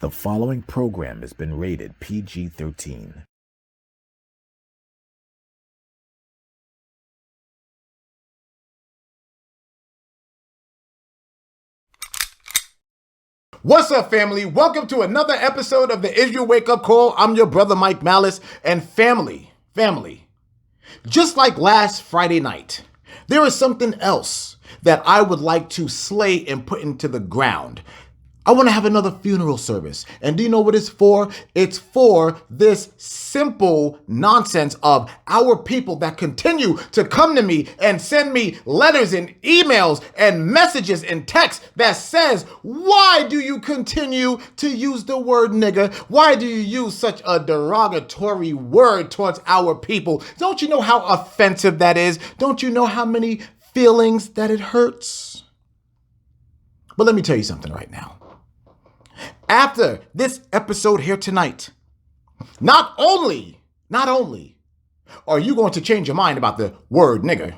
The following program has been rated PG-13. What's up, family? Welcome to another episode of the Israel Wake Up Call. I'm your brother, Mike Maliss. And family, just like last Friday night, there is something else that I would like to slay and put into the ground. I want to have another funeral service. And do you know what it's for? It's for this simple nonsense of our people that continue to come to me and send me letters and emails and messages and texts that says, why do you continue to use the word nigger? Why do you use such a derogatory word towards our people? Don't you know how offensive that is? Don't you know how many feelings that it hurts? But let me tell you something right now. After this episode here tonight, not only are you going to change your mind about the word nigger,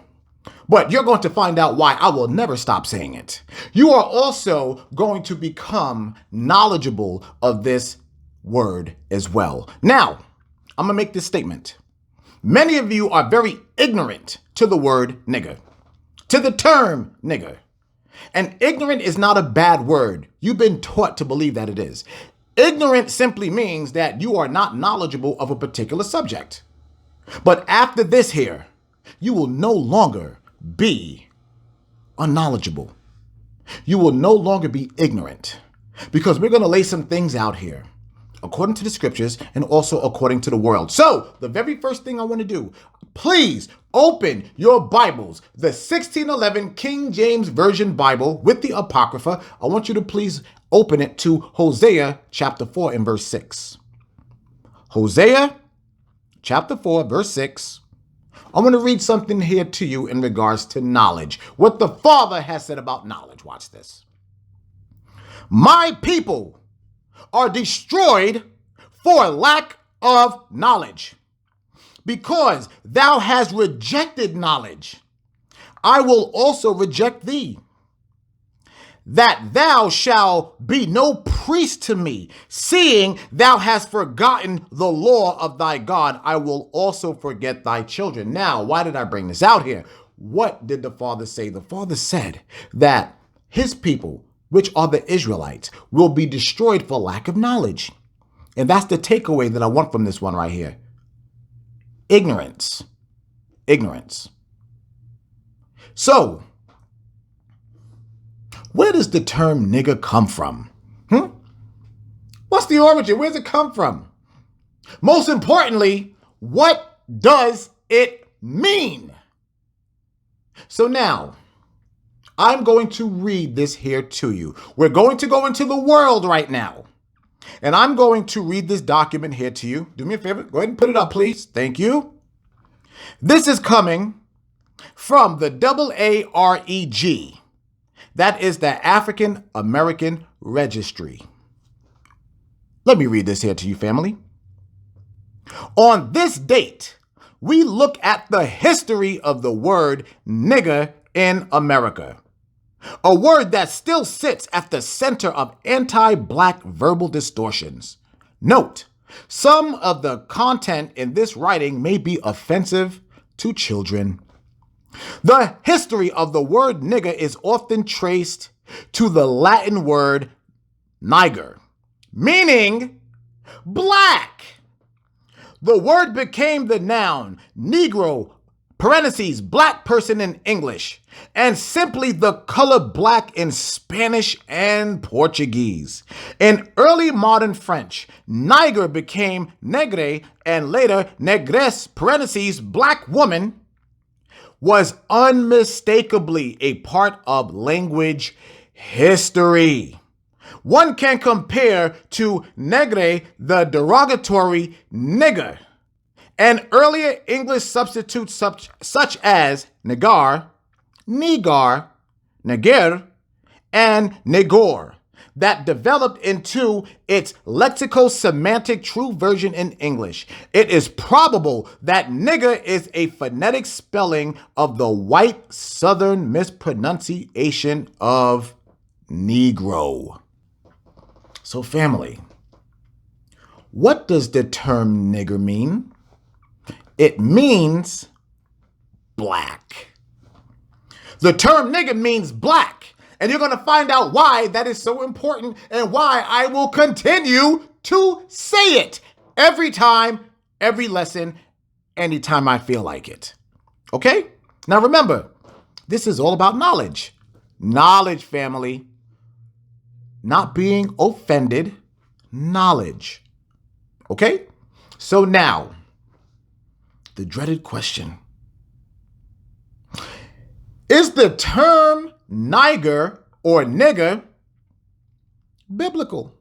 but you're going to find out why I will never stop saying it. You are also going to become knowledgeable of this word as well. Now, I'm going to make this statement. Many of you are very ignorant to the word nigger, to the term nigger. And ignorant is not a bad word. You've been taught to believe that it is. Ignorant simply means that you are not knowledgeable of a particular subject. But after this here, you will no longer be unknowledgeable. You will no longer be ignorant, because we're going to lay some things out here according to the scriptures and also according to the world. So the very first thing I want to do, please open your Bibles, the 1611 King James Version Bible with the Apocrypha. I want you to please open it to Hosea chapter 4 and verse 6. Hosea chapter 4 verse 6. I want to read something here to you in regards to knowledge. What the Father has said about knowledge. Watch this. My people are destroyed for lack of knowledge. Because thou hast rejected knowledge, I will also reject thee. That thou shalt be no priest to me, seeing thou hast forgotten the law of thy God, I will also forget thy children. Now, why did I bring this out here? What did the Father say? The Father said that his people, which are the Israelites, will be destroyed for lack of knowledge. And that's the takeaway that I want from this one right here. Ignorance. So, where does the term nigger come from? What's the origin? Where does it come from? Most importantly, what does it mean? So now, I'm going to read this here to you. We're going to go into the world right now. And I'm going to read this document here to you. Do me a favor. Go ahead and put it up, please. Thank you. This is coming from the AAREG. That is the African American Registry. Let me read this here to you, family. On this date, we look at the history of the word nigger in America. A word that still sits at the center of anti-Black verbal distortions. Note, some of the content in this writing may be offensive to children. The history of the word nigger is often traced to the Latin word niger, meaning black. The word became the noun negro, parentheses, black person in English, and simply the color black in Spanish and Portuguese. In early modern French, niger became negre, and later negresse, parentheses, black woman, was unmistakably a part of language history. One can compare to negre the derogatory nigger, and earlier English substitutes such as negar, nigar, neger, and negor that developed into its lexicosemantic true version in English. It is probable that nigger is a phonetic spelling of the white Southern mispronunciation of Negro. So family, What does the term nigger mean? It means black. The term nigger means black. And you're going to find out why that is so important and why I will continue to say it every time, every lesson, anytime I feel like it. Okay? Now remember, this is all about knowledge. Knowledge, family. Not being offended. Knowledge. Okay? So now, the dreaded question. Is the term niger or nigger biblical?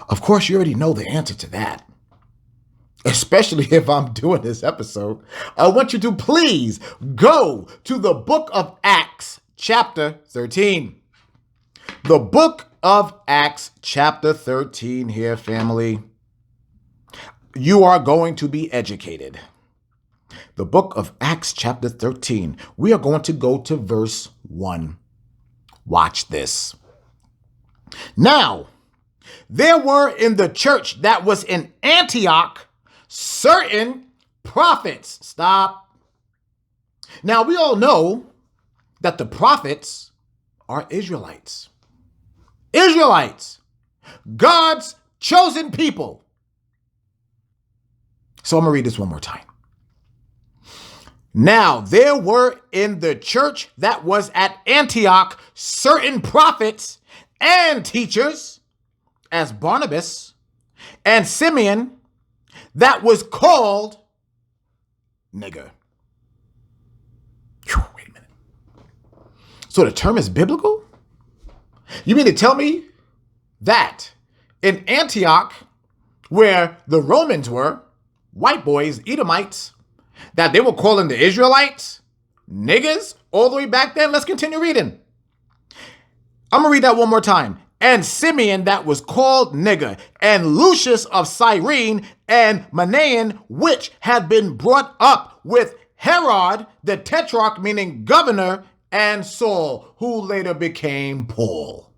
Of course, you already know the answer to that. Especially if I'm doing this episode. I want you to please go to the book of Acts, chapter 13. The book of Acts, chapter 13 here, family. You are going to be educated. The book of Acts, chapter 13. We are going to go to verse 1. Watch this. Now, there were in the church that was in Antioch certain prophets. Stop. Now, we all know that the prophets are Israelites. Israelites. God's chosen people. So I'm going to read this one more time. Now, there were in the church that was at Antioch certain prophets and teachers, as Barnabas and Simeon, that was called nigger. Wait a minute. So the term is biblical? You mean to tell me that in Antioch, where the Romans were, white boys, Edomites, that they were calling the Israelites niggers all the way back then? Let's continue reading. I'm going to read that one more time. And Simeon that was called nigger, and Lucius of Cyrene, and Manaen, which had been brought up with Herod the Tetrarch, meaning governor, and Saul, who later became Paul.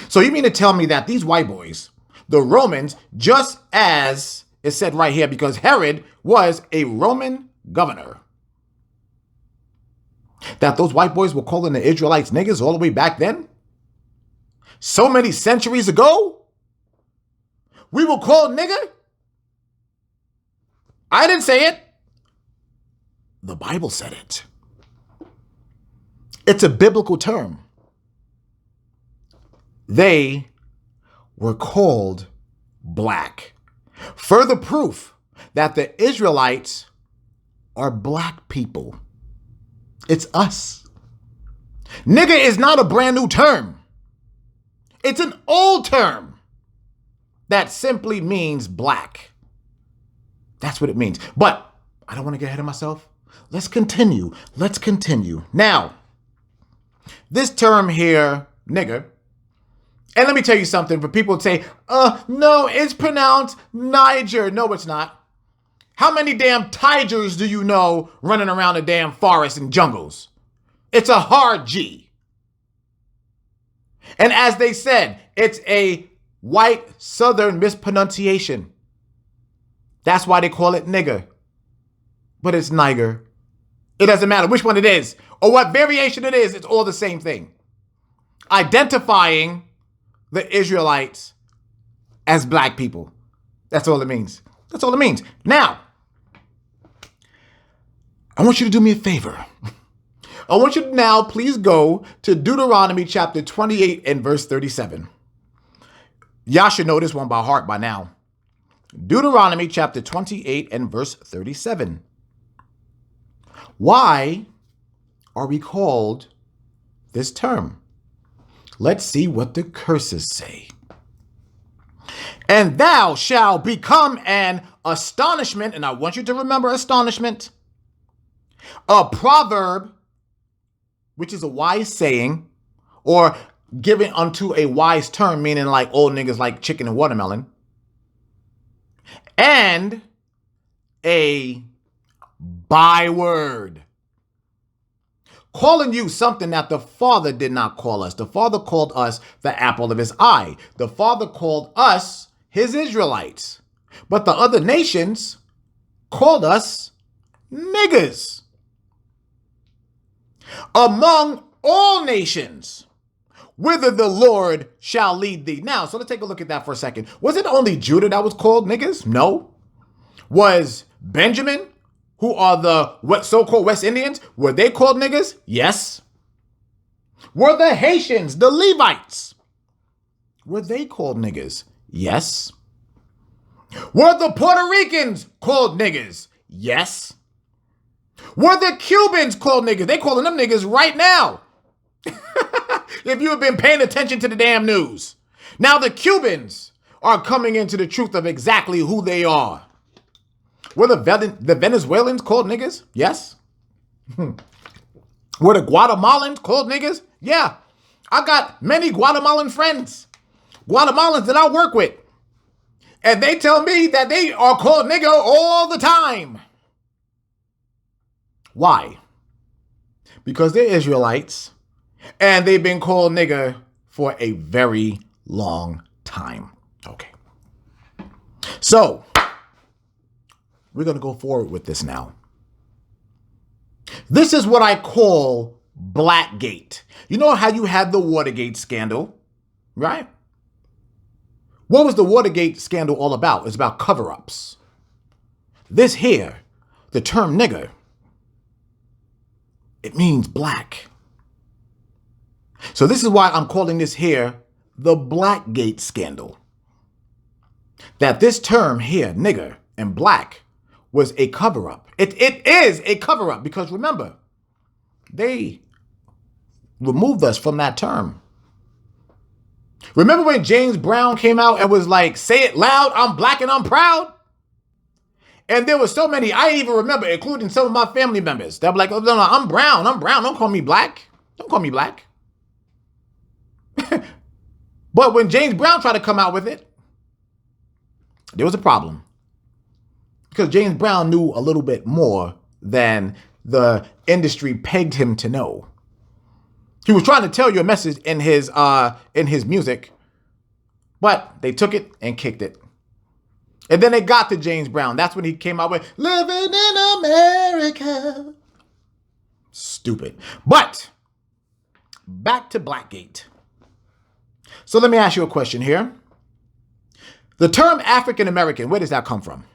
So you mean to tell me that these white boys, the Romans, just as it said right here, because Herod was a Roman governor, that those white boys were calling the Israelites niggers all the way back then? So many centuries ago? We were called nigger? I didn't say it. The Bible said it. It's a biblical term. They were called black. Further proof that the Israelites are black people. It's us. Nigger is not a brand new term. It's an old term that simply means black. That's what it means. But I don't want to get ahead of myself. Let's continue. Now, this term here, nigger, and let me tell you something. For people to say, no, it's pronounced Niger. No, it's not. How many damn tigers do you know running around the damn forests and jungles? It's a hard G. And as they said, it's a white southern mispronunciation. That's why they call it nigger. But it's niger. It doesn't matter which one it is or what variation it is. It's all the same thing. Identifying the Israelites as black people. That's all it means. That's all it means. Now, I want you to do me a favor. I want you to now please go to Deuteronomy chapter 28 and verse 37. Y'all should know this one by heart by now. Deuteronomy chapter 28 and verse 37. Why are we called this term? Let's see what the curses say. And thou shalt become an astonishment, and I want you to remember astonishment, a proverb, which is a wise saying, or given unto a wise term, meaning like old niggas like chicken and watermelon, and a byword. calling you something that the Father did not call us. The Father called us the apple of his eye. The Father called us his Israelites. But the other nations called us niggers. Among all nations, whither the Lord shall lead thee. Now, so let's take a look at that for a second. Was it only Judah that was called niggers? No. Was Benjamin, who are the so-called West Indians, were they called niggers? Yes. Were the Haitians, the Levites, were they called niggers? Yes. Were the Puerto Ricans called niggers? Yes. Were the Cubans called niggers? They calling them niggers right now. If you have been paying attention to the damn news. Now the Cubans are coming into the truth of exactly who they are. Were the Venezuelans called niggers? Yes. Were the Guatemalans called niggers? Yeah. I got many Guatemalan friends. Guatemalans that I work with. And they tell me that they are called nigger all the time. Why? Because they're Israelites. And they've been called nigger for a very long time. Okay. So, we're going to go forward with this now. This is what I call Blackgate. You know how you had the Watergate scandal, right? What was the Watergate scandal all about? It's about cover-ups. This here, the term nigger, it means black. So this is why I'm calling this here the Blackgate scandal. That this term here, nigger and black, was a cover-up. It is a cover-up because remember, they removed us from that term. Remember when James Brown came out and was like, say it loud, I'm black and I'm proud? And there were so many, I even remember, including some of my family members, that were like, oh, no, I'm brown, don't call me black. Don't call me black. But when James Brown tried to come out with it, there was a problem. Because James Brown knew a little bit more than the industry pegged him to know. He was trying to tell you a message in his music, but they took it and kicked it. And then they got to James Brown. That's when he came out with Living in America. Stupid. But back to Blackgate. So let me ask you a question here. The term African American, where does that come from?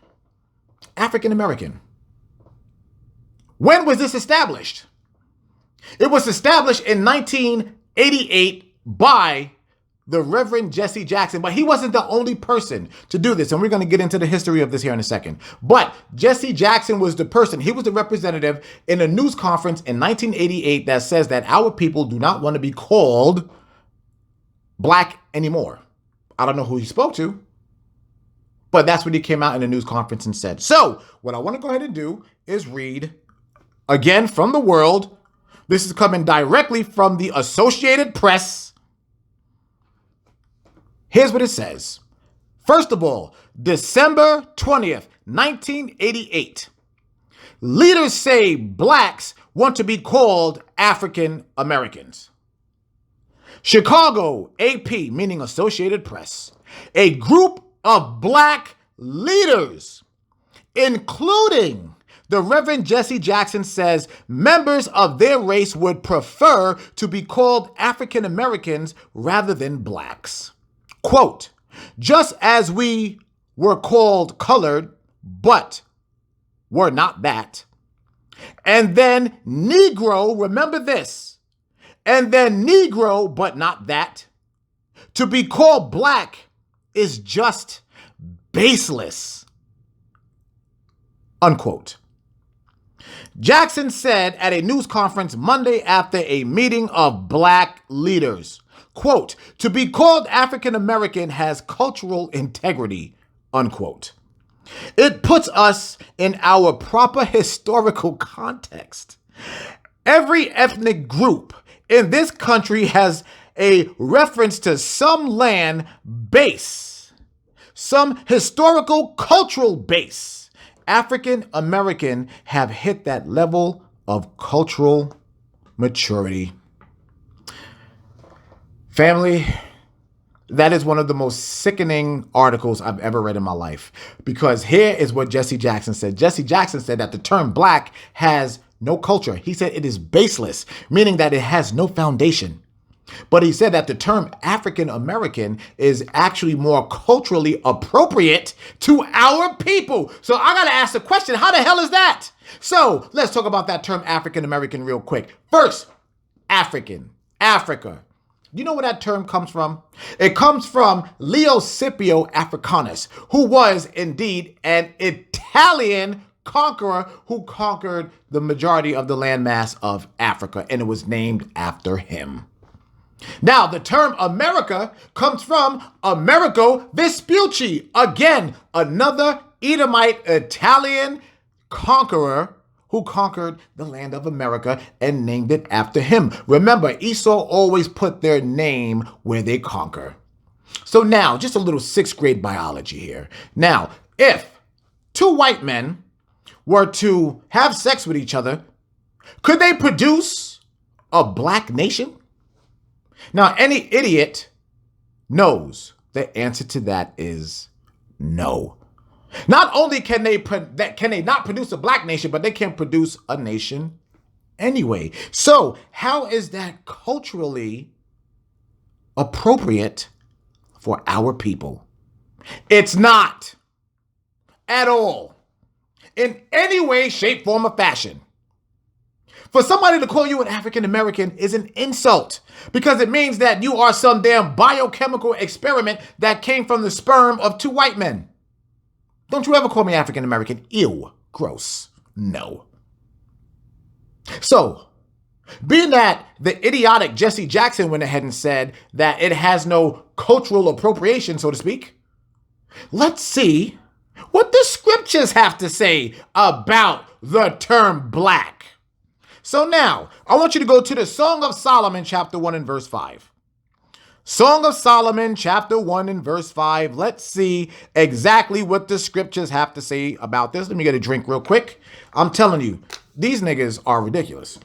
African American. When was this established? It was established in 1988 by the Reverend Jesse Jackson, but he wasn't the only person to do this. And we're going to get into the history of this here in a second. But Jesse Jackson was the person. He was the representative in a news conference in 1988 that says that our people do not want to be called black anymore. I don't know who he spoke to, but that's what he came out in a news conference and said. So what I want to go ahead and do is read again from the World. This is coming directly from the Associated Press. Here's what it says. First of all, December 20th, 1988. Leaders say blacks want to be called African Americans. Chicago, AP, meaning Associated Press. A group of black leaders, including the Reverend Jesse Jackson, says members of their race would prefer to be called African Americans rather than blacks. Quote, just as we were called colored, but were not that. And then Negro, remember this. And then Negro, but not that. To be called black is just baseless. Unquote. Jackson said at a news conference Monday after a meeting of black leaders, quote, to be called African American has cultural integrity, unquote. It puts us in our proper historical context. Every ethnic group in this country has a reference to some land base, some historical cultural base. African American have hit that level of cultural maturity. Family, that is one of the most sickening articles I've ever read in my life. Because here is what Jesse Jackson said. Jesse Jackson said that the term black has no culture. He said it is baseless, meaning that it has no foundation. But he said that the term African American is actually more culturally appropriate to our people. So I got to ask the question, how the hell is that? So let's talk about that term African American real quick. First, African, Africa. You know where that term comes from? It comes from Leo Scipio Africanus, who was indeed an Italian conqueror who conquered the majority of the landmass of Africa, and it was named after him. Now, the term America comes from Amerigo Vespucci, again, another Edomite Italian conqueror who conquered the land of America and named it after him. Remember, Esau always put their name where they conquer. So now, just a little sixth grade biology here. Now, if two white men were to have sex with each other, could they produce a black nation? Now, any idiot knows the answer to that is no. Not only can they not produce a black nation, but they can produce a nation anyway. So how is that culturally appropriate for our people? It's not at all, in any way, shape, form, or fashion. For somebody to call you an African American is an insult because it means that you are some damn biochemical experiment that came from the sperm of two white men. Don't you ever call me African American. Ew, gross. No. So, being that the idiotic Jesse Jackson went ahead and said that it has no cultural appropriation, so to speak, let's see what the scriptures have to say about the term black. So now, I want you to go to the Song of Solomon, chapter 1 and verse 5. Song of Solomon, chapter 1 and verse 5. Let's see exactly what the scriptures have to say about this. Let me get a drink real quick. I'm telling you, these niggas are ridiculous.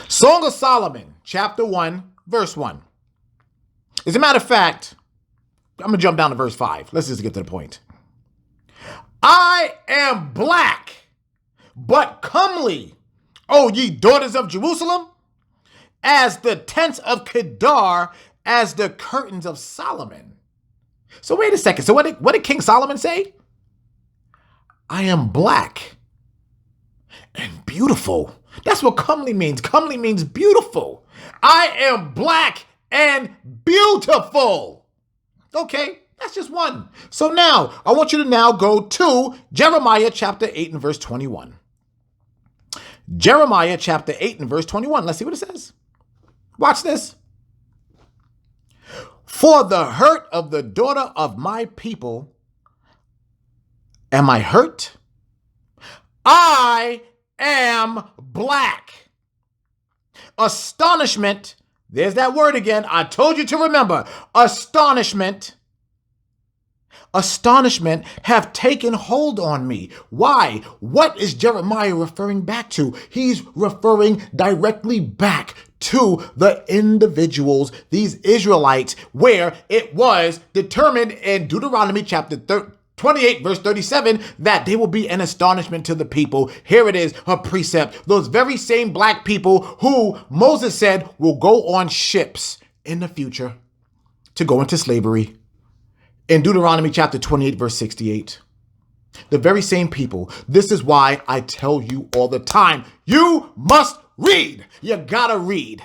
Song of Solomon, chapter 1, verse 1. As a matter of fact, I'm going to jump down to verse 5. Let's just get to the point. I am black, but comely, O ye daughters of Jerusalem, as the tents of Kedar, as the curtains of Solomon. So wait a second. So what did King Solomon say? I am black and beautiful. That's what comely means. Comely means beautiful. I am black and beautiful. Okay, that's just one. So now, I want you to now go to Jeremiah chapter 8 and verse 21. Jeremiah chapter 8 and verse 21. Let's see what it says. Watch this. For the hurt of the daughter of my people, am I hurt? I am black. Astonishment, there's that word again. I told you to remember. Astonishment have taken hold on me. Why? What is Jeremiah referring back to? He's referring directly back to the individuals, these Israelites, where it was determined in Deuteronomy chapter 28, verse 37, that they will be an astonishment to the people. Here it is, a precept. Those very same black people who Moses said will go on ships in the future to go into slavery. In Deuteronomy chapter 28, verse 68. The very same people. This is why I tell you all the time, you must read. You gotta read.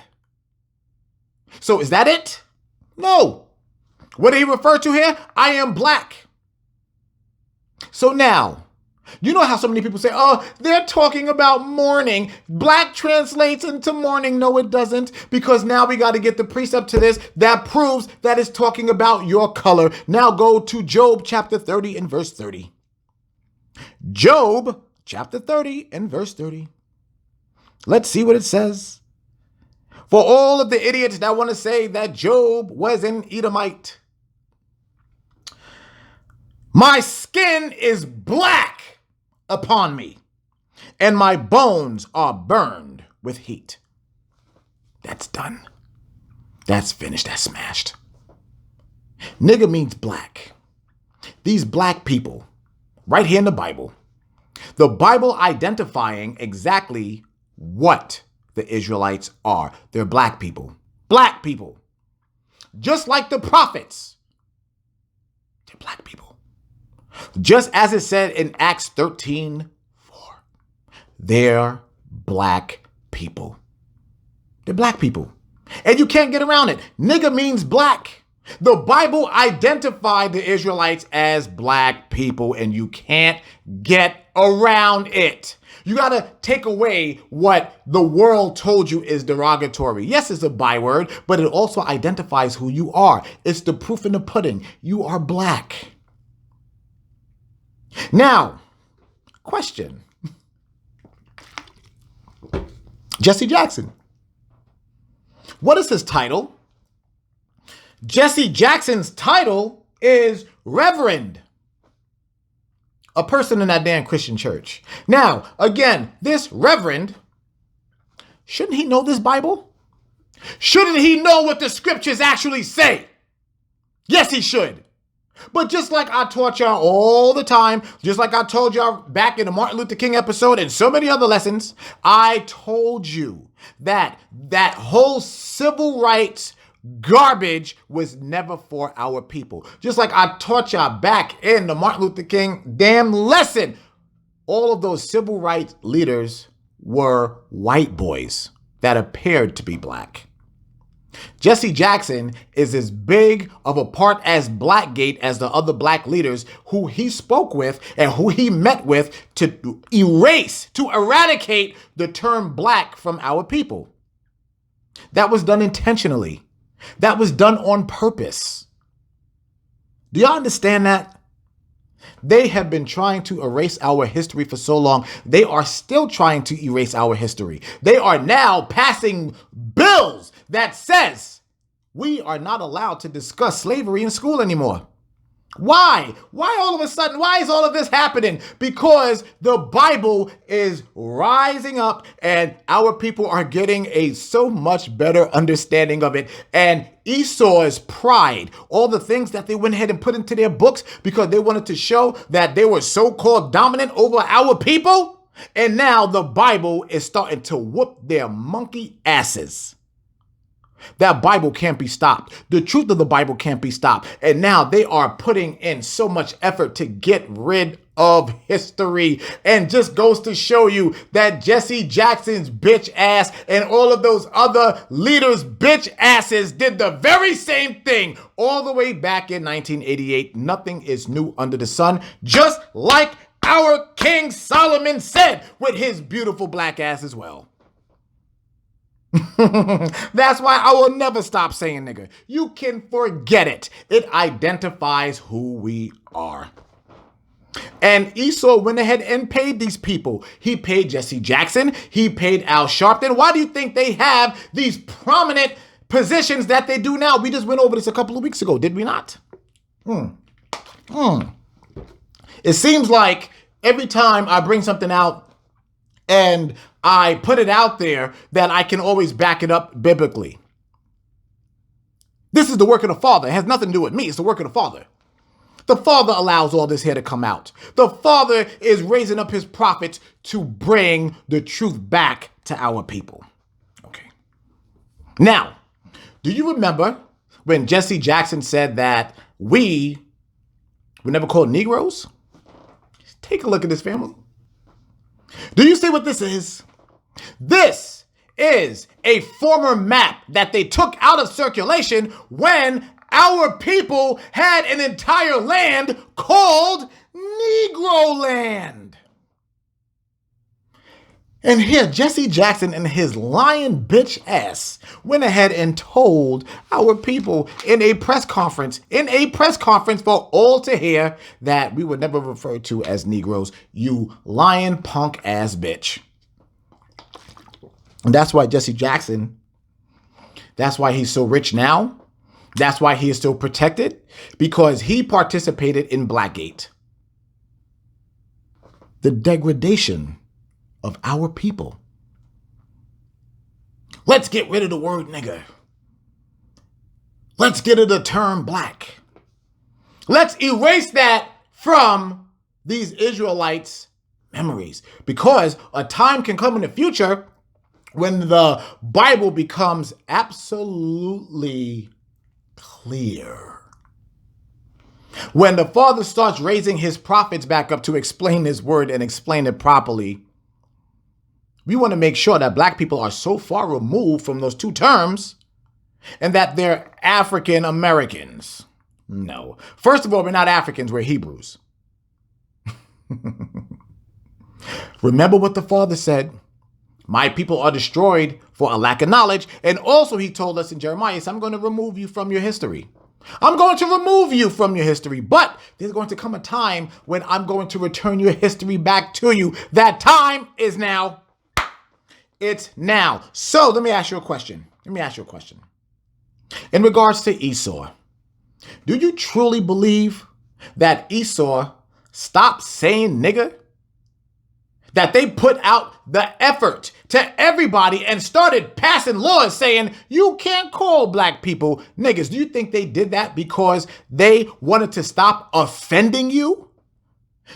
So is that it? No. What did he refer to here? I am black. So now, you know how so many people say, oh, they're talking about mourning. Black translates into mourning. No, it doesn't, because now we got to get the precept to this that proves that it's talking about your color. Now go to Job chapter 30 and verse 30. Job chapter 30 and verse 30. Let's see what it says. For all of the idiots that want to say that Job was an Edomite, my skin is black upon me, and my bones are burned with heat. That's done. That's finished. That's smashed. Nigger means black. These black people, right here in the Bible identifying exactly what the Israelites are. They're black people. Black people. Just like the prophets. They're black people. Just as it said in Acts 13:4. They're black people. They're black people. And you can't get around it. Nigger means black. The Bible identified the Israelites as black people, and you can't get around it. You got to take away what the world told you is derogatory. Yes, it's a byword, but it also identifies who you are. It's the proof in the pudding. You are black. Now, question. Jesse Jackson. What is his title? Jesse Jackson's title is Reverend. A person in that damn Christian church. Now, again, this Reverend, shouldn't he know this Bible? Shouldn't he know what the scriptures actually say? Yes, he should. But just like I taught y'all all the time, just like I told y'all back in the Martin Luther King episode and so many other lessons, I told you that that whole civil rights garbage was never for our people. Just like I taught y'all back in the Martin Luther King damn lesson, all of those civil rights leaders were white boys that appeared to be black. Jesse Jackson is as big of a part as Blackgate as the other black leaders who he spoke with and who he met with to eradicate the term black from our people. That was done intentionally. That was done on purpose. Do y'all understand that? They have been trying to erase our history for so long. They are still trying to erase our history. They are now passing bills that says we are not allowed to discuss slavery in school anymore. Why? Why all of a sudden? Why is all of this happening? Because the Bible is rising up and our people are getting a so much better understanding of it. And Esau's pride, all the things that they went ahead and put into their books because they wanted to show that they were so-called dominant over our people. And now the Bible is starting to whoop their monkey asses. That Bible can't be stopped. The truth of the Bible can't be stopped. And now they are putting in so much effort to get rid of history. And just goes to show you that Jesse Jackson's bitch ass and all of those other leaders' bitch asses did the very same thing all the way back in 1988. Nothing is new under the sun. Just like our King Solomon said with his beautiful black ass as well. That's why I will never stop saying nigga. You can forget it. It identifies who we are. And Esau went ahead and paid these people. He paid Jesse Jackson. He paid Al Sharpton. Why do you think they have these prominent positions that they do now? We just went over this a couple of weeks ago, did we not? It seems like every time I bring something out and I put it out there that I can always back it up biblically. This is the work of the Father. It has nothing to do with me. It's the work of the Father. The Father allows all this here to come out. The Father is raising up his prophets to bring the truth back to our people. Okay. Now, do you remember when Jesse Jackson said that we were never called Negroes? Take a look at this, family. Do you see what this is? This is a former map that they took out of circulation when our people had an entire land called Negro Land. And here, Jesse Jackson and his lying bitch ass went ahead and told our people in a press conference for all to hear that we were never referred to as Negroes, you lying punk ass bitch. And that's why Jesse Jackson, that's why he's so rich now. That's why he is still protected, because he participated in Blackgate. The degradation of our people. Let's get rid of the word nigger. Let's get rid of the term black. Let's erase that from these Israelites' memories, because a time can come in the future when the Bible becomes absolutely clear. When the Father starts raising his prophets back up to explain his word and explain it properly, we want to make sure that black people are so far removed from those two terms and that they're African Americans. No. First of all, we're not Africans, we're Hebrews. Remember what the Father said. My people are destroyed for a lack of knowledge. And also he told us in Jeremiah, I'm going to remove you from your history. I'm going to remove you from your history. But there's going to come a time when I'm going to return your history back to you. That time is now. It's now. So let me ask you a question. In regards to Esau, do you truly believe that Esau stopped saying nigger? That they put out the effort to everybody and started passing laws saying you can't call black people niggas? Do you think they did that because they wanted to stop offending you?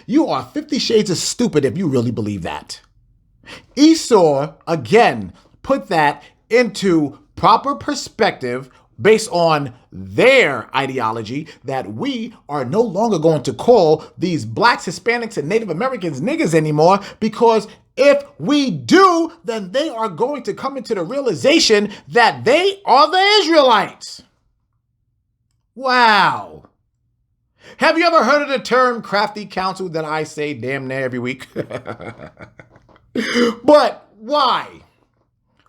You are 50 shades of stupid if you really believe that. Esau, again, put that into proper perspective based on their ideology that we are no longer going to call these blacks, Hispanics, and Native Americans niggas anymore, because if we do, then they are going to come into the realization that they are the Israelites. Wow. Have you ever heard of the term crafty counsel that I say damn near every week? But why?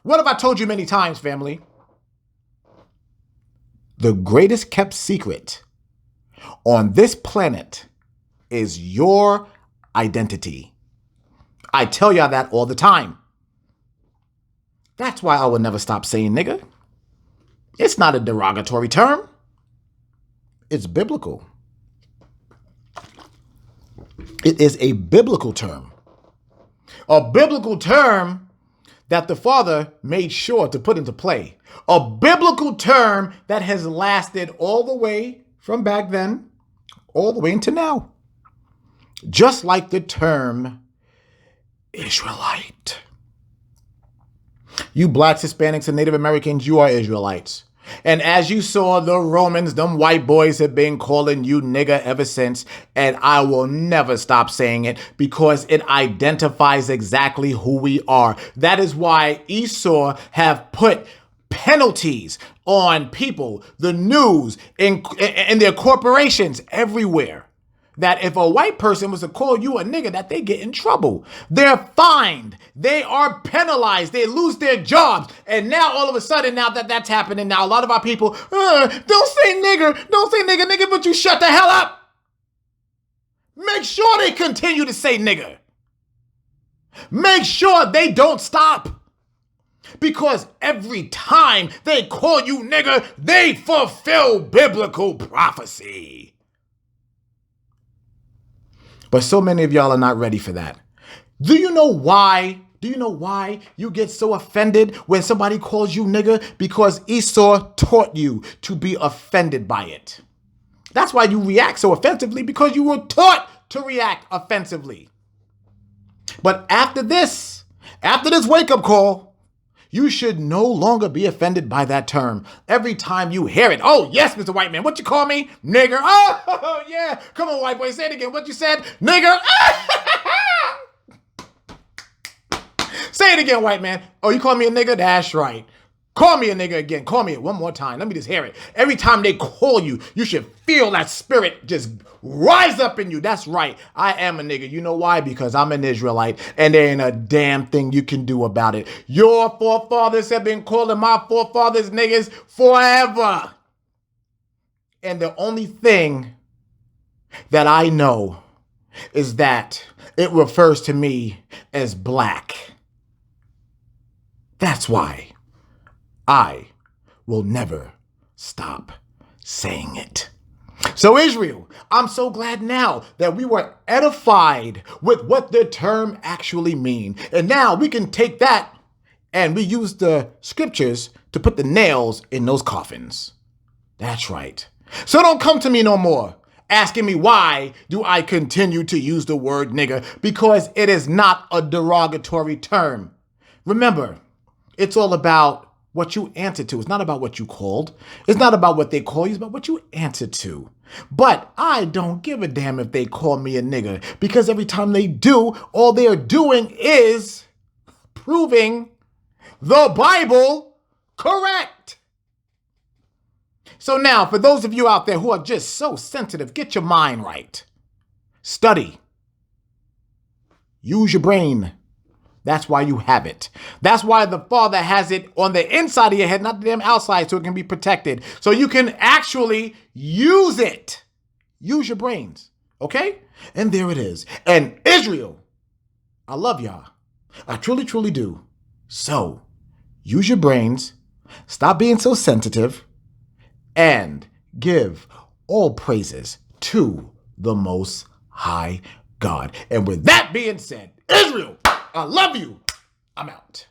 What have I told you many times, family? The greatest kept secret on this planet is your identity. I tell y'all that all the time. That's why I will never stop saying nigga. It's not a derogatory term. It's biblical. It is a biblical term. A biblical term that the Father made sure to put into play. A biblical term that has lasted all the way from back then, all the way into now. Just like the term Israelite. You blacks, Hispanics, and Native Americans, you are Israelites. And as you saw, the Romans, them white boys have been calling you nigger ever since. And I will never stop saying it because it identifies exactly who we are. That is why Esau have put penalties on people, the news, in their corporations everywhere. That if a white person was to call you a nigger, that they get in trouble. They're fined. They are penalized. They lose their jobs. And now all of a sudden, now that that's happening, now a lot of our people, don't say nigger, nigger, but you shut the hell up. Make sure they continue to say nigger. Make sure they don't stop. Because every time they call you nigger, they fulfill biblical prophecy. But so many of y'all are not ready for that. Do you know why? You get so offended when somebody calls you nigger? Because Esau taught you to be offended by it. That's why you react so offensively, because you were taught to react offensively. But after this wake-up call, you should no longer be offended by that term. Every time you hear it, oh, yes, Mr. White Man, what you call me? Nigger. Oh, yeah. Come on, white boy, say it again. What you said? Nigger. Say it again, white man. Oh, you call me a nigger? That's right. Call me a nigger again. Call me it one more time. Let me just hear it. Every time they call you, you should feel that spirit just rise up in you. That's right. I am a nigger. You know why? Because I'm an Israelite and there ain't a damn thing you can do about it. Your forefathers have been calling my forefathers niggers forever. And the only thing that I know is that it refers to me as black. That's why I will never stop saying it. So Israel, I'm so glad now that we were edified with what the term actually mean. And now we can take that and we use the scriptures to put the nails in those coffins. That's right. So don't come to me no more asking me why do I continue to use the word nigger, because it is not a derogatory term. Remember, it's all about what you answer to. It's not about what you called. It's not about what they call you. It's about what you answer to. But I don't give a damn if they call me a nigger, because every time they do, all they are doing is proving the Bible correct. So now, for those of you out there who are just so sensitive, get your mind right. Study. Use your brain. That's why you have it. That's why the Father has it on the inside of your head, not the damn outside, so it can be protected. So you can actually use it. Use your brains. Okay? And there it is. And Israel, I love y'all. I truly, truly do. So use your brains. Stop being so sensitive. And give all praises to the Most High God. And with that being said, Israel, I love you. I'm out.